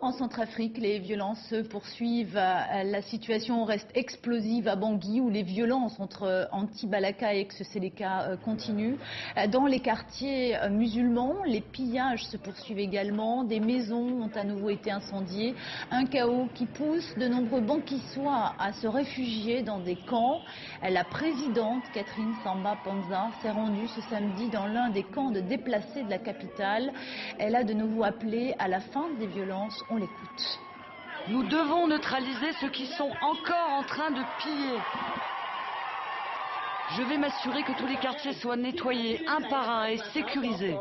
En Centrafrique, les violences se poursuivent. La situation reste explosive à Bangui où les violences entre anti-Balaka et ex-Seleka continuent. Dans les quartiers musulmans, les pillages se poursuivent également. Des maisons ont à nouveau été incendiées. Un chaos qui pousse de nombreux Bankissois à se réfugier dans des camps. La présidente Catherine Samba Panza s'est rendue ce samedi dans l'un des camps de déplacés de la capitale. Elle a de nouveau appelé à la fin des violences. On l'écoute. Nous devons neutraliser ceux qui sont encore en train de piller. Je vais m'assurer que tous les quartiers soient nettoyés un par un et sécurisés.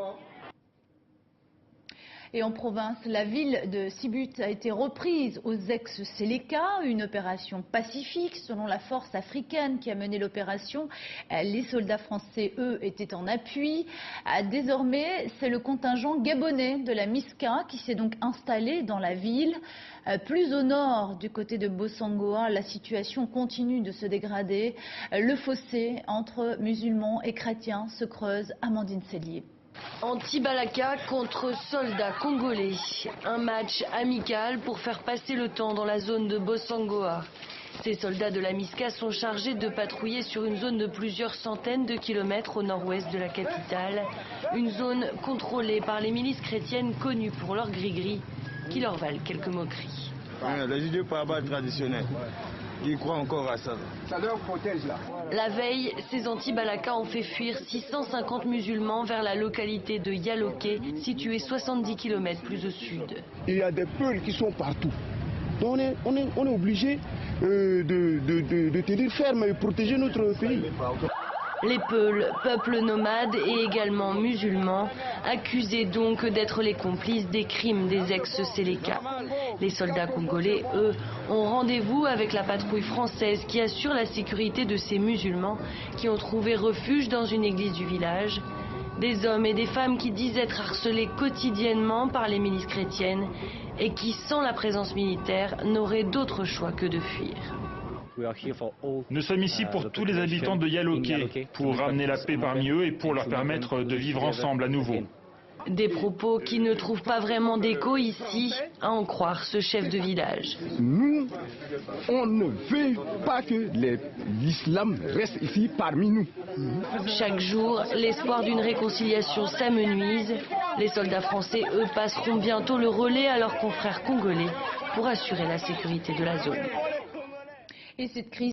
Et en province, la ville de Sibut a été reprise aux ex-Seleka, une opération pacifique selon la force africaine qui a mené l'opération. Les soldats français, eux, étaient en appui. Désormais, c'est le contingent gabonais de la MISCA qui s'est donc installé dans la ville. Plus au nord, du côté de Bossangoa, la situation continue de se dégrader. Le fossé entre musulmans et chrétiens se creuse. Amandine Sellier. Anti-Balaka contre soldats congolais. Un match amical pour faire passer le temps dans la zone de Bossangoa. Ces soldats de la MISCA sont chargés de patrouiller sur une zone de plusieurs centaines de kilomètres au nord-ouest de la capitale. Une zone contrôlée par les milices chrétiennes connues pour leur gris-gris qui leur valent quelques moqueries. Les idées traditionnelles. Ils croient encore à ça. Ça leur protège là. La veille, ces anti-Balaka ont fait fuir 650 musulmans vers la localité de Yaloké, située 70 km plus au sud. Il y a des peuls qui sont partout. Donc on est obligé de tenir ferme et protéger notre pays. Les Peuls, peuple nomade et également musulmans, accusés donc d'être les complices des crimes des ex-Seleka. Les soldats congolais, eux, ont rendez-vous avec la patrouille française qui assure la sécurité de ces musulmans qui ont trouvé refuge dans une église du village. Des hommes et des femmes qui disent être harcelés quotidiennement par les milices chrétiennes et qui, sans la présence militaire, n'auraient d'autre choix que de fuir. Nous sommes ici pour tous les habitants de Yaloké, pour ramener la paix parmi eux et pour leur permettre de vivre ensemble à nouveau. Des propos qui ne trouvent pas vraiment d'écho ici, à en croire ce chef de village. Nous, on ne veut pas que l'islam reste ici parmi nous. Chaque jour, l'espoir d'une réconciliation s'amenuise. Les soldats français, eux, passeront bientôt le relais à leurs confrères congolais pour assurer la sécurité de la zone. Et cette crise